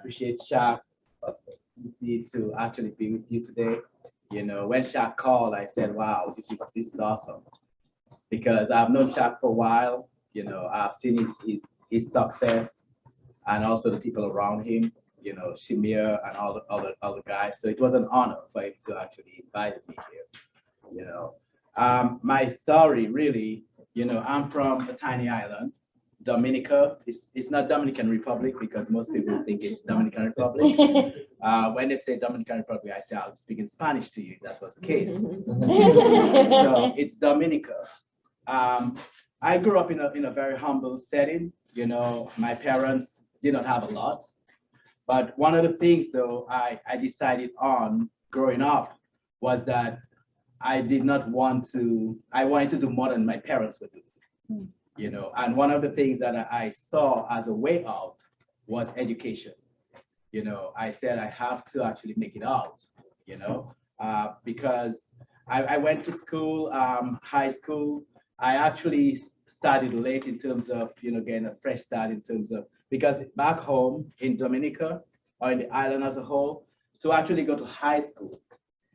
appreciate Shaq to actually be with you today. When Shaq called, I said, "Wow, this is awesome," because I've known Shaq for a while. I've seen his success and also the people around him. Shamir and all the other guys. So it was an honor for him to actually invite me here. My story really, I'm from a tiny island, Dominica. It's not Dominican Republic because most people think it's Dominican Republic. When they say Dominican Republic, I say I'll speak in Spanish to you. That was the case. So it's Dominica. I grew up in a very humble setting. My parents did not have a lot. But one of the things, though, I decided on growing up was that I did not want to, I wanted to do more than my parents would do. And one of the things that I saw as a way out was education. I said I have to actually make it out, because I went to school, high school. I actually started late in terms of, getting a fresh start in terms of, because back home in Dominica or in the island as a whole, to actually go to high school,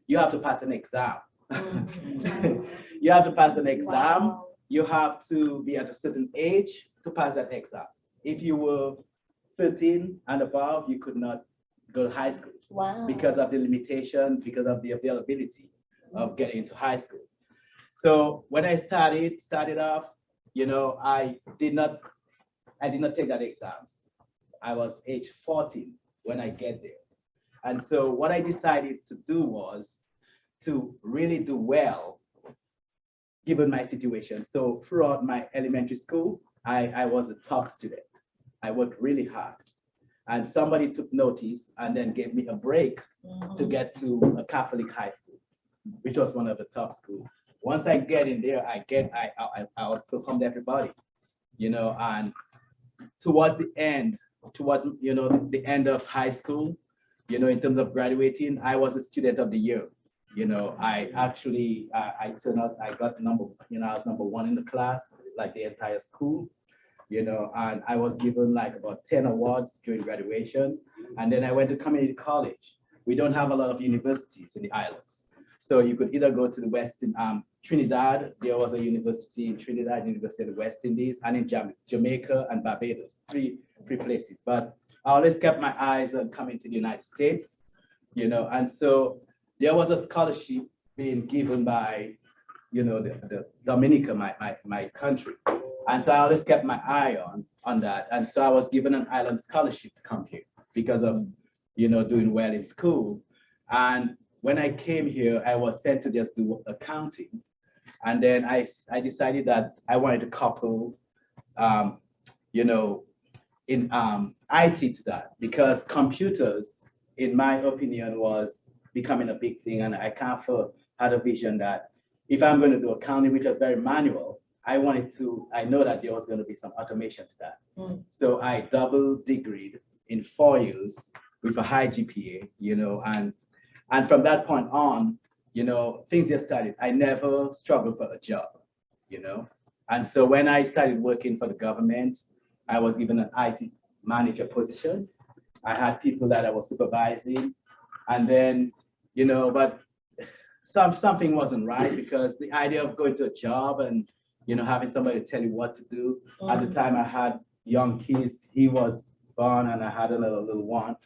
you have to pass an exam. You have to pass an exam. Wow. You have to be at a certain age to pass that exam. If you were 13 and above, you could not go to high school. Wow. Because of the limitation, because of the availability of getting into high school. So when I started off, I did not take that exams. I was age 14 when I get there. And so what I decided to do was to really do well given my situation. So throughout my elementary school, I was a top student. I worked really hard. And somebody took notice and then gave me a break to get to a Catholic high school, which was one of the top schools. Once I get in there, I outperformed everybody, and towards the end of high school, in terms of graduating, I was a student of the year. I actually, I turned out, I got I was number one in the class, like the entire school, and I was given like about 10 awards during graduation. And then I went to community college. We don't have a lot of universities in the islands. So you could either go to the Western, Trinidad, there was a university in Trinidad, University of the West Indies, and in Jamaica and Barbados, three places. But I always kept my eyes on coming to the United States, and so there was a scholarship being given by, the Dominica, my country. And so I always kept my eye on that. And so I was given an island scholarship to come here because of, doing well in school. And when I came here, I was sent to just do accounting. And then I decided that I wanted to couple, in IT to that, because computers, in my opinion, was becoming a big thing. And I kind of had a vision that if I'm going to do accounting, which was very manual, I know that there was going to be some automation to that. So I double degreed in 4 years with a high GPA, and from that point on, things just started. I never struggled for a job, And so when I started working for the government, I was given an IT manager position. I had people that I was supervising. And then, but something wasn't right, because the idea of going to a job and, having somebody tell you what to do. At the time I had young kids, he was born and I had another little one.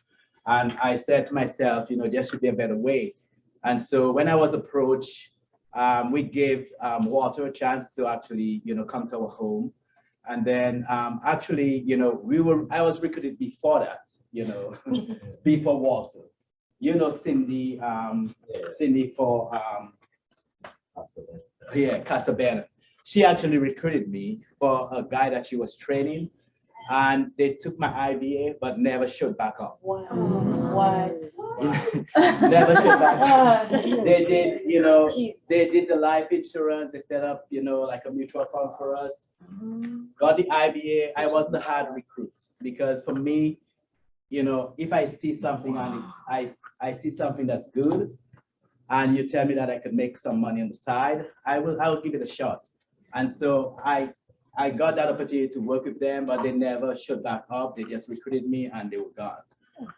And I said to myself, there should be a better way. And so when I was approached, we gave Walter a chance to actually, come to our home. And then actually, I was recruited before that, before Walter. Cindy, Cindy for Casablanca. She actually recruited me for a guy that she was training, and they took my IBA but never showed back up. Wow. What? Never showed back up. They did, they did the life insurance. They set up, like a mutual fund for us. Got the IBA. I was the hard recruit, because for me, if I see something and I see something that's good, and you tell me that I could make some money on the side, I will give it a shot. And so I got that opportunity to work with them, but they never showed back up. They just recruited me and they were gone.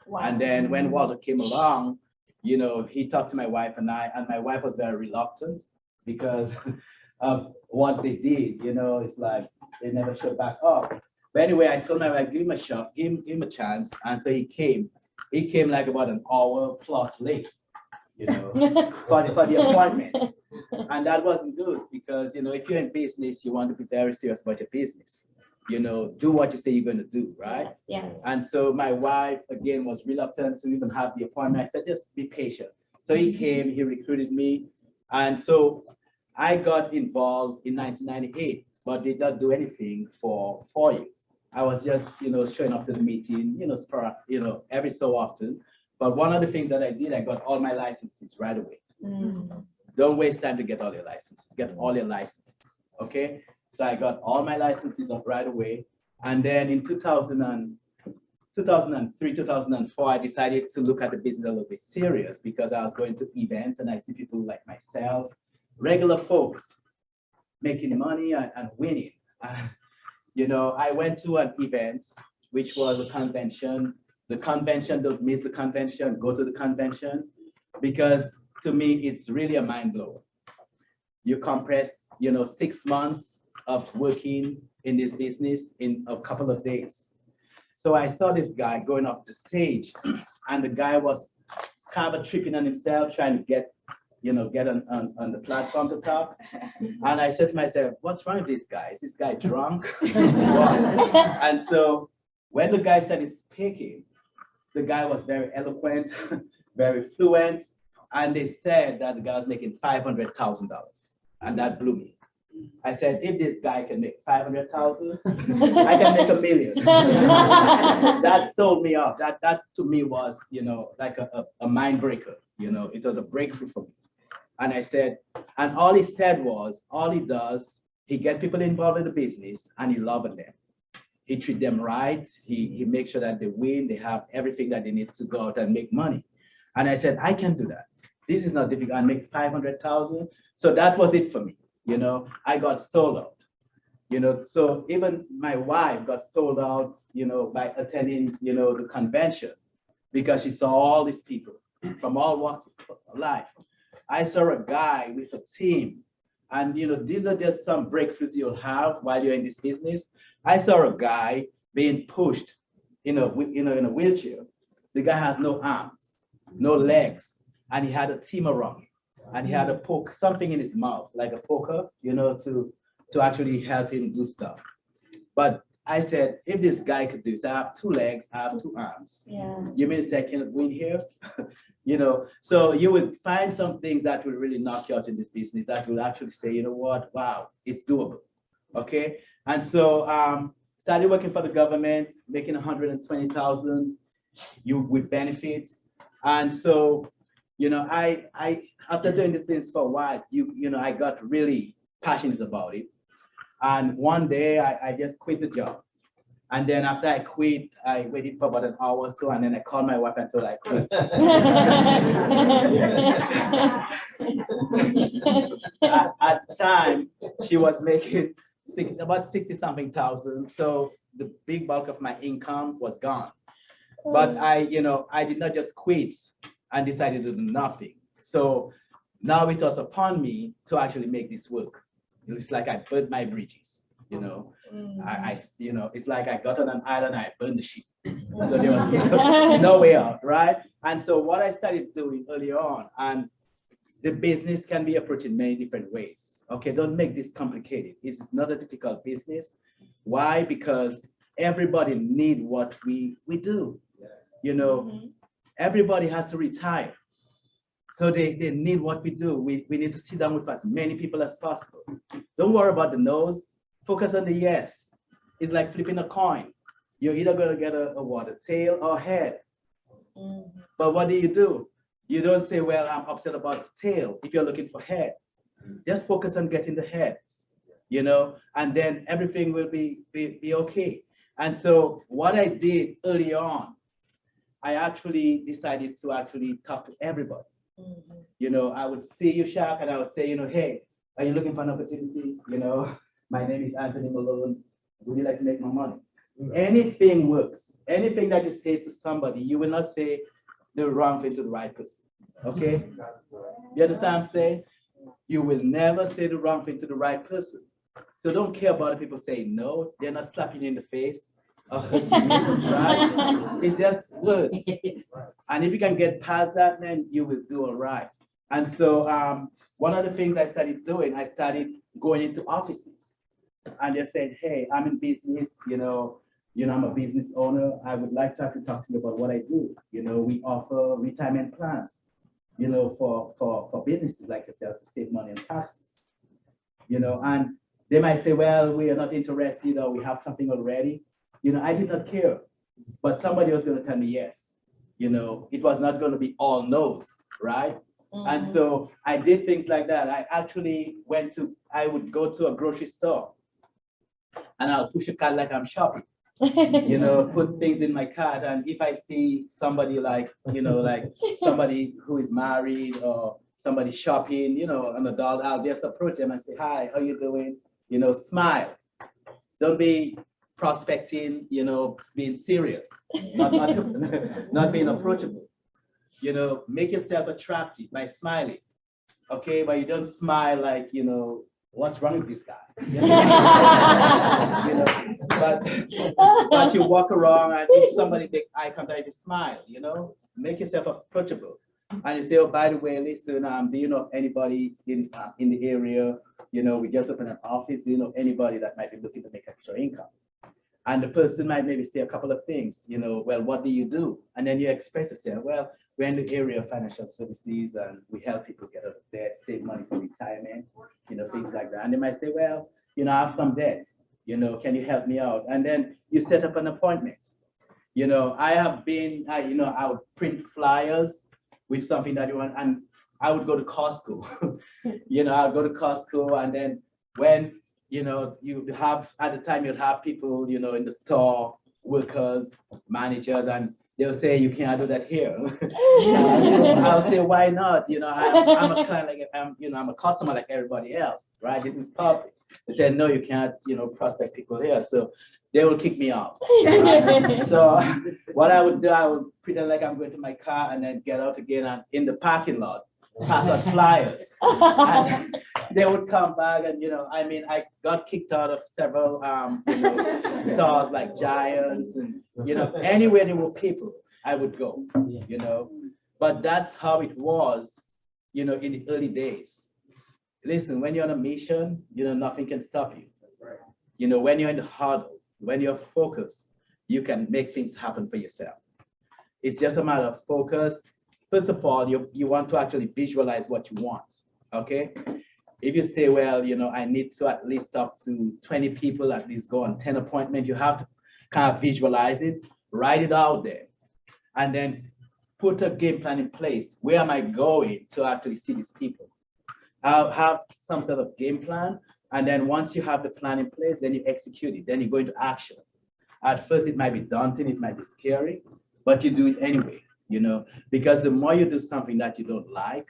Wow. And then when Walter came along, he talked to my wife and I, and my wife was very reluctant because of what they did. It's like they never showed back up. But anyway, I told my wife, give him a shot, give him a chance. And so he came. He came like about an hour plus late, for the appointment. And that wasn't good because, if you're in business, you want to be very serious about your business. Do what you say you're going to do, right? Yes, yes. And so my wife, again, was reluctant to even have the appointment. I said, just be patient. So he came, he recruited me. And so I got involved in 1998, but did not do anything for 4 years. I was just, showing up to the meeting, every so often. But one of the things that I did, I got all my licenses right away. Don't waste time to get all your licenses. Get all your licenses, okay? So I got all my licenses up right away. And then in 2003, 2004, I decided to look at the business a little bit serious because I was going to events and I see people like myself, regular folks, making money and winning. I went to an event, which was a convention. The convention, don't miss the convention, go to the convention, because to me, it's really a mind blower. You compress, 6 months of working in this business in a couple of days. So I saw this guy going up the stage, and the guy was kind of tripping on himself, trying to get on the platform to talk. And I said to myself, what's wrong with this guy? Is this guy drunk? And so when the guy started speaking, the guy was very eloquent, very fluent, and they said that the guy was making $500,000, and that blew me. I said, if this guy can make 500,000, I can make $1 million. That sold me off. That to me was, like a mind breaker. It was a breakthrough for me. And I said, and all he said was, all he does, he get people involved in the business and he loves them. He treat them right. He makes sure that they win. They have everything that they need to go out and make money. And I said, I can do that. This is not difficult. I make 500,000. So that was it for me. I got sold out. So even my wife got sold out, by attending, the convention, because she saw all these people from all walks of life. I saw a guy with a team, and these are just some breakthroughs you'll have while you're in this business. I saw a guy being pushed, in a wheelchair. The guy has no arms, no legs, and he had a team around him. And he had something in his mouth, like a poker, to actually help him do stuff. But I said, if this guy could do this, I have 2 legs, I have 2 arms. Yeah. You mean to say I cannot win here? So you would find some things that will really knock you out in this business that will actually say, you know what, wow, it's doable. Okay. And so started working for the government, making 120,000 with benefits. And so, I after doing this business for a while, I got really passionate about it. And one day I just quit the job. And then after I quit, I waited for about an hour or so, and then I called my wife and told her I quit. At the time, she was making about 60 something thousand. So the big bulk of my income was gone. But I did not just quit and decided to do nothing. So now it was upon me to actually make this work. It's like I burned my bridges. It's like I got on an island, I burned the ship. So there was no way out, right? And so what I started doing earlier on, and the business can be approached in many different ways. Okay, don't make this complicated. It's not a difficult business. Why? Because everybody need what we do. Everybody has to retire. So they need what we do. We need to sit down with as many people as possible. Don't worry about the no's. Focus on the yes. It's like flipping a coin. You're either going to get a tail or head. But what do? You don't say, well, I'm upset about the tail if you're looking for head. Just focus on getting the head, and then everything will be okay. And so what I did early on, I actually decided to actually talk to everybody. I would see you, Shaq, and I would say, hey, are you looking for an opportunity? My name is Anthony Malone. Would you like to make more money? Anything works. Anything that you say to somebody, you will not say the wrong thing to the right person. Okay? You understand what I'm saying? You will never say the wrong thing to the right person. So don't care about the people saying no. They're not slapping you in the face or hitting you, right? It's just words. And if you can get past that, then you will do all right. And so one of the things I started doing, I started going into offices and they said, hey, I'm in business, I'm a business owner. I would like to actually talk to you about what I do. We offer retirement plans, for businesses like yourself to save money on taxes, and they might say, well, we are not interested or we have something already. I did not care, but somebody was going to tell me yes. It was not going to be all no's, right? And so I did things like that. I would go to a grocery store and I'll push a cart like I'm shopping, put things in my cart. And if I see somebody like somebody who is married or somebody shopping, an adult, I'll just approach them and say, hi, how you doing? Smile. Don't be prospecting, being serious, not being approachable. Make yourself attractive by smiling. Okay, but you don't smile like, what's wrong with this guy? But you walk around and if somebody take eye contact, you smile, make yourself approachable. And you say, oh, by the way, listen, do you know anybody in the area? We just opened an office. Do you know anybody that might be looking to make extra income? And the person might maybe say a couple of things, well, what do you do? And then you express yourself, well, we're in the area of financial services and we help people get out of debt, save money for retirement, things like that. And they might say, well, I have some debt, can you help me out? And then you set up an appointment. I would print flyers with something that you want, and I would go to Costco. I'd go to Costco, and then when you have at the time you'd have people, in the store, workers, managers, and they'll say you can't do that here. I'll say, why not? I'm a client like I'm a customer like everybody else, right? This is public. They said, no, you can't, prospect people here. So they will kick me out. Right? So what I would do, I would pretend like I'm going to my car and then get out again and in the parking lot, pass out flyers. And they would come back and, I got kicked out of several, stores like Giants and, anywhere there were people, I would go, But that's how it was, in the early days. Listen, when you're on a mission, nothing can stop you. When you're in the huddle, when you're focused, you can make things happen for yourself. It's just a matter of focus. First of all, you want to actually visualize what you want, okay? If you say, well, I need to at least talk to 20 people, at least go on 10 appointments, you have to kind of visualize it, write it out there, and then put a game plan in place. Where am I going to actually see these people? I'll have some sort of game plan, and then once you have the plan in place, then you execute it, then you go into action. At first, it might be daunting, it might be scary, but you do it anyway, because the more you do something that you don't like,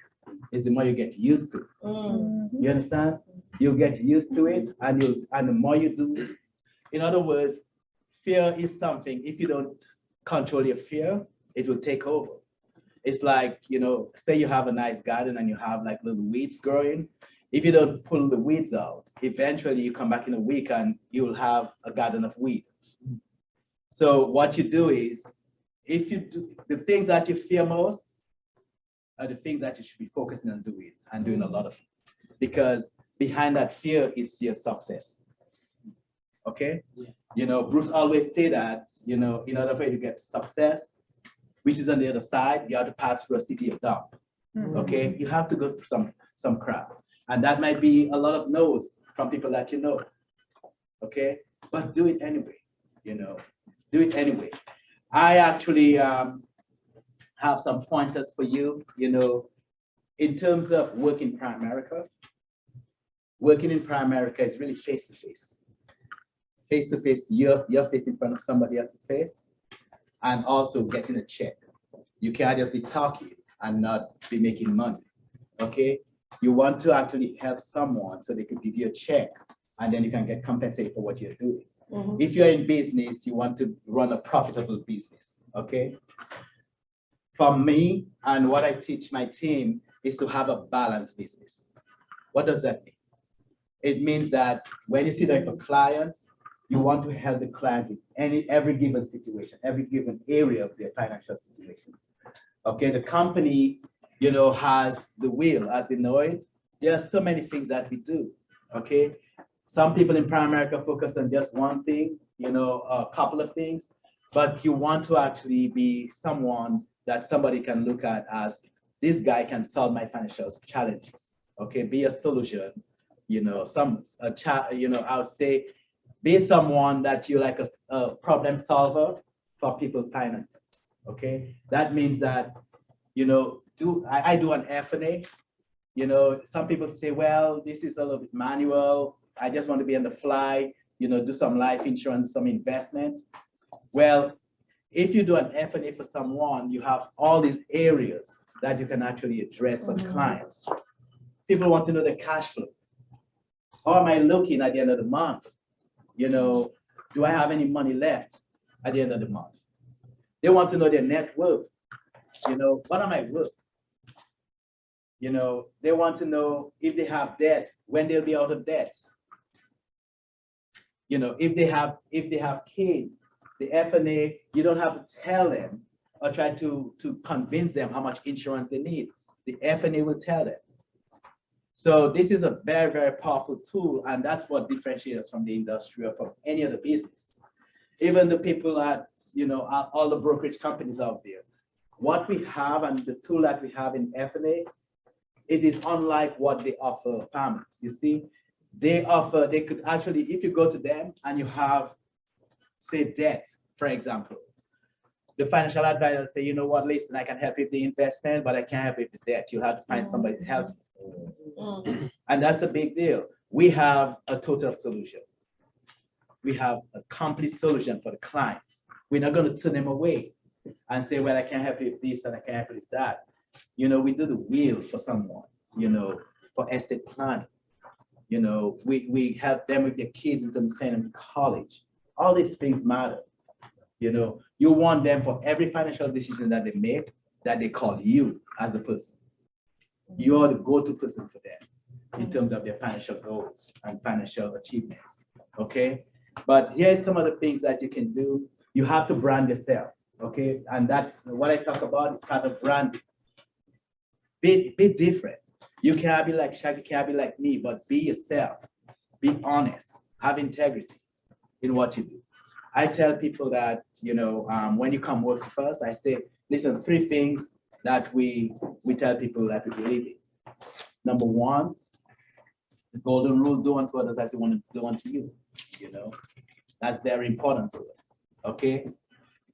is the more you get used to. You understand? You get used to it, and the more you do it. In other words, fear is something, if you don't control your fear, it will take over. It's like, say you have a nice garden and you have like little weeds growing. If you don't pull the weeds out, eventually you come back in a week and you'll have a garden of weeds. So what you do is, if you do the things that you fear most are the things that you should be focusing on doing and doing a lot of, because behind that fear is your success. Okay? Bruce always say that, in order for you to get success, which is on the other side, you have to pass through a city of dump. Okay? You have to go through some crap. And that might be a lot of no's from people that you know. Okay? But do it anyway, do it anyway. I actually have some pointers for you, in terms of working in Primerica. Working in Primerica is really face-to-face. Face-to-face, you're face in front of somebody else's face, and also getting a check. You can't just be talking and not be making money, okay? You want to actually help someone so they could give you a check, and then you can get compensated for what you're doing. If you're in business, you want to run a profitable business, okay? For me, and what I teach my team is to have a balanced business. What does that mean? It means that when you sit down with a client, you want to help the client with every given situation, every given area of their financial situation. Okay, the company, has the wheel as we know it. There are so many things that we do. Okay, some people in Primerica focus on just one thing, a couple of things, but you want to actually be someone that somebody can look at as this guy can solve my financial challenges. Okay, be a solution. I would say be someone that you like a problem solver for people's finances. Okay, that means that I do an F&A. Some people say, well, this is a little bit manual. I just want to be on the fly. Do some life insurance, some investments. Well, if you do an F&A for someone, you have all these areas that you can actually address for the clients. People want to know the cash flow. How am I looking at the end of the month? Do I have any money left at the end of the month? They want to know their net worth. What am I worth? They want to know if they have debt, when they'll be out of debt. If they have kids, the F&A, you don't have to tell them or try to convince them how much insurance they need. The F&A will tell them. So this is a very, very powerful tool, and that's what differentiates us from the industry or from any other business. Even the people at, all the brokerage companies out there, what we have and the tool that we have in F&A, it is unlike what they offer families. You see, they could actually, if you go to them and you have, say, debt, for example, the financial advisor will say, you know what, listen, I can help you with the investment, but I can't help you with the debt. You have to find somebody to help you. And that's the big deal. We have a total solution. We have a complete solution for the client. We're not going to turn them away and say, well, I can't help you with this and I can't help you with that. We do the wheel for someone, for estate planning. We help them with their kids in terms of sending them to college. All these things matter. You want them for every financial decision that they make, that they call you as a person. You are the go-to person for them in terms of their financial goals and financial achievements. Okay, but here's some of the things that you can do. You have to brand yourself. Okay, and that's what I talk about. Is kind of branding. Be different. You can't be like Shaggy, can't be like me, but be yourself. Be honest. Have integrity in what you do. I tell people that, when you come work with us, I say, listen, 3 things that we tell people that we believe in. Number 1, the golden rule, do unto others as you want to do unto you. That's very important to us. Okay.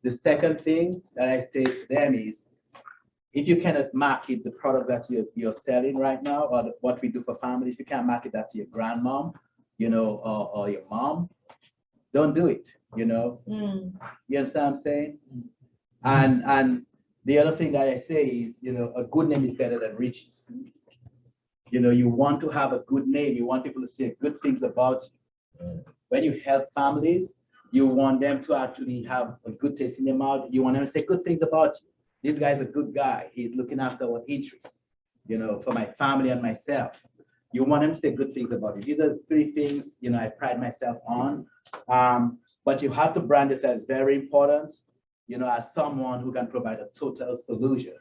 The second thing that I say to them is, if you cannot market the product that you're selling right now, or what we do for families, you can't market that to your grandmom, or your mom, don't do it. You understand what I'm saying? And the other thing that I say is, a good name is better than riches. You want to have a good name. You want people to say good things about you. When you help families, you want them to actually have a good taste in their mouth. You want them to say good things about you. This guy's a good guy. He's looking after our interests, for my family and myself. You want them to say good things about you. These are 3 things, I pride myself on. But you have to brand yourself. It's very important, as someone who can provide a total solution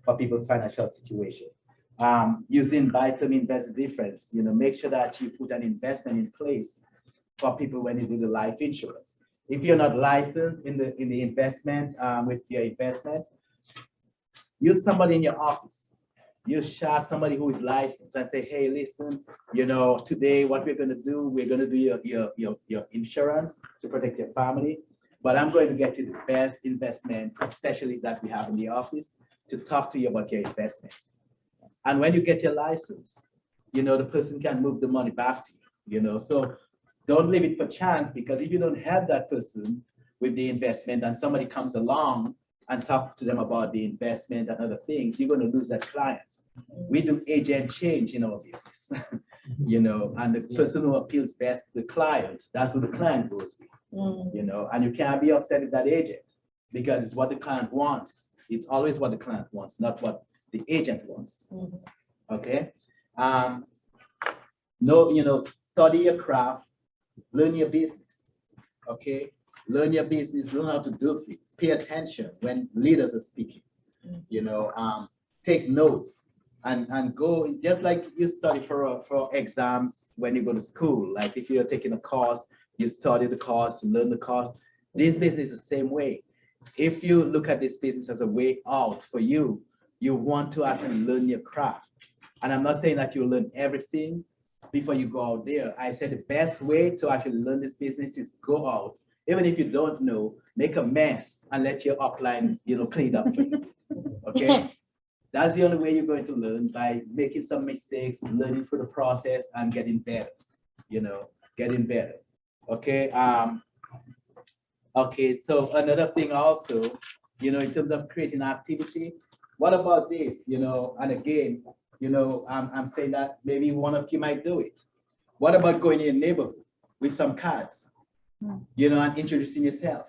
for people's financial situation. Using Vitam Invest Difference, make sure that you put an investment in place for people when you do the life insurance. If you're not licensed in the investment, with your investment, use somebody in your office. Use somebody who is licensed and say, hey, listen, today what we're going to do your insurance to protect your family, but I'm going to get you the best investment specialist that we have in the office to talk to you about your investments. And when you get your license, the person can move the money back to you, so don't leave it for chance, because if you don't have that person with the investment and somebody comes along and talk to them about the investment and other things, you're going to lose that client. We do agent change in our business, and the person who appeals best to the client, that's who the client goes with. you know, and you can't be upset with that agent because it's what the client wants. It's always what the client wants, not what the agent wants. Okay. No, you know, study your craft, learn your business. Okay. Learn your business, learn how to do things. Pay attention when leaders are speaking. You know, take notes and go just like you study for exams when you go to school. Like if you're taking a course, you study the course, you learn the course. This business is the same way. If you look at this business as a way out for you, you want to actually learn your craft. And I'm not saying that you learn everything before you go out there. I said the best way to actually learn this business is go out. Even if you don't know, make a mess and let your upline, you know, clean it up for you. Okay? That's the only way you're going to learn, by making some mistakes, learning through the process and getting better, you know, getting better. Okay. Okay, so another thing also, you know, in terms of creating activity, what about this, you know, and again, you know, I'm saying that maybe one of you might do it. What about going in your neighborhood with some cards, you know, and introducing yourself?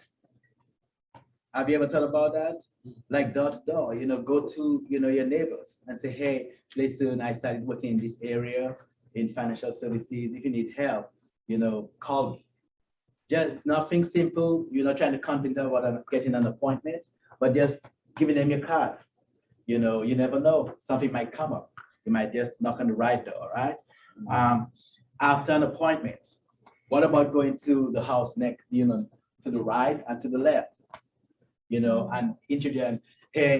Have you ever thought about that? Like door to door, you know, go to, you know, your neighbors and say, hey, listen, I started working in this area in financial services. If you need help, you know, call me. Just nothing simple. You're not trying to convince them about getting an appointment, but just giving them your card. You know, you never know. Something might come up. You might just knock on the right door, right? After an appointment, what about going to the house next, you know, to the right and to the left, you know, and introduce them, hey,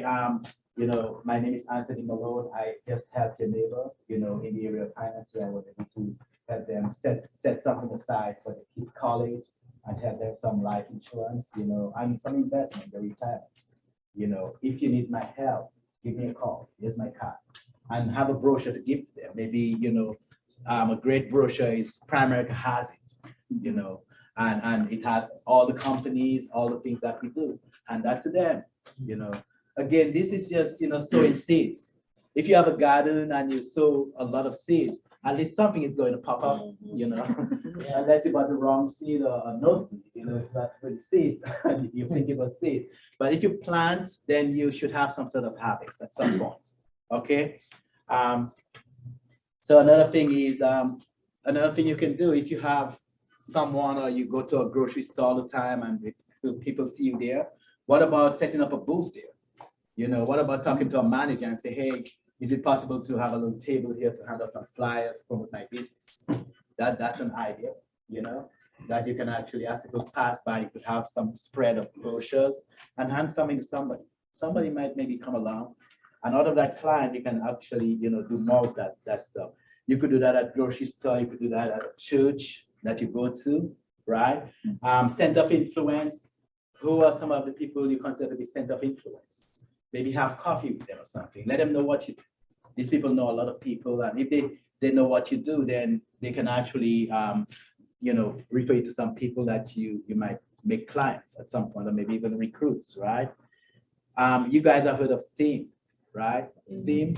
you know, my name is Anthony Malone. I just helped your neighbor, you know, in the area of finance. I was able to help them set something aside for the kids' college and help them some life insurance, you know, and some investment, the retirement. You know, if you need my help, give me a call. Here's my card. And have a brochure to give them. Maybe, you know, a great brochure is Primerica has it, you know, and it has all the companies, all the things that we do, and that to them, you know. Again, this is just, you know, sowing seeds. If you have a garden and you sow a lot of seeds, at least something is going to pop up, you know. Unless you bought the wrong seed or no seed, you know, it's not good seed. You think it was seed. But if you plant, then you should have some sort of habits at some point. Okay. So another thing is, another thing you can do if you have someone or you go to a grocery store all the time and people see you there, what about setting up a booth there? You know, what about talking to a manager and say, hey, is it possible to have a little table here to hand out some flyers, promote my business? That's an idea, you know, that you can actually, as people pass by, you could have some spread of brochures and hand something to somebody. Somebody might maybe come along, and out of that client, you can actually, you know, do more of that stuff. You could do that at grocery store, you could do that at a church that you go to, right? Center of influence. Who are some of the people you consider to be center of influence? Maybe have coffee with them or something. Let them know what you do. These people know a lot of people, and if they know what you do, then they can actually, you know, refer you to some people that you might make clients at some point, or maybe even recruits, right? You guys have heard of STEAM, right? STEAM.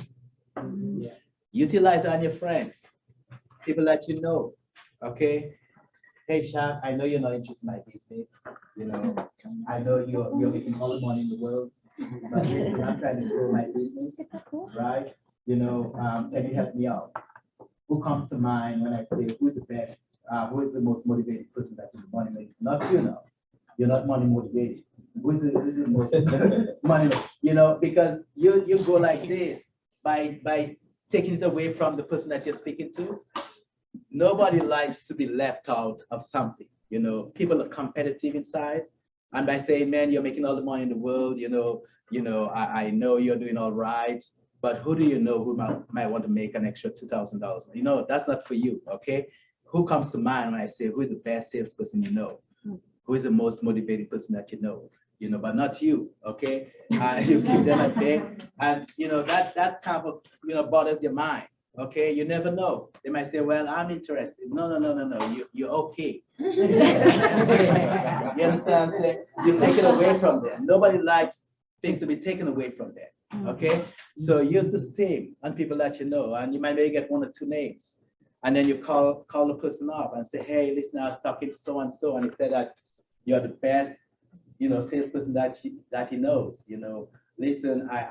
Yeah. Utilize it on your friends, people that you know. Okay. Hey, Shaq, I know you're not interested in my business. You know, I know you're making all the money in the world, but listen, I'm trying to grow my business, right? You know, can you help me out? Who comes to mind when I say who's the best, who is the most motivated person that is money making? Not you now. You're not money motivated. Who's the most money? You know, because you go like this by taking it away from the person that you're speaking to. Nobody likes to be left out of something. You know, people are competitive inside, and by saying, "Man, you're making all the money in the world," you know, I know you're doing all right, but who do you know who might want to make an extra $2,000? You know, that's not for you. Okay, who comes to mind when I say who is the best salesperson you know? Who is the most motivated person that you know? You know, but not you. Okay, you keep them at bay, and you know that kind of, you know, bothers your mind. Okay, you never know. They might say, well, I'm interested. No, you're okay. You understand what I'm saying? You take it away from them. Nobody likes things to be taken away from them. Okay, so use the same on people that you know, and you might maybe get one or two names. And then you call the person up and say, hey, listen, I was talking to so and so, and he said that you're the best, salesperson that he knows. Listen,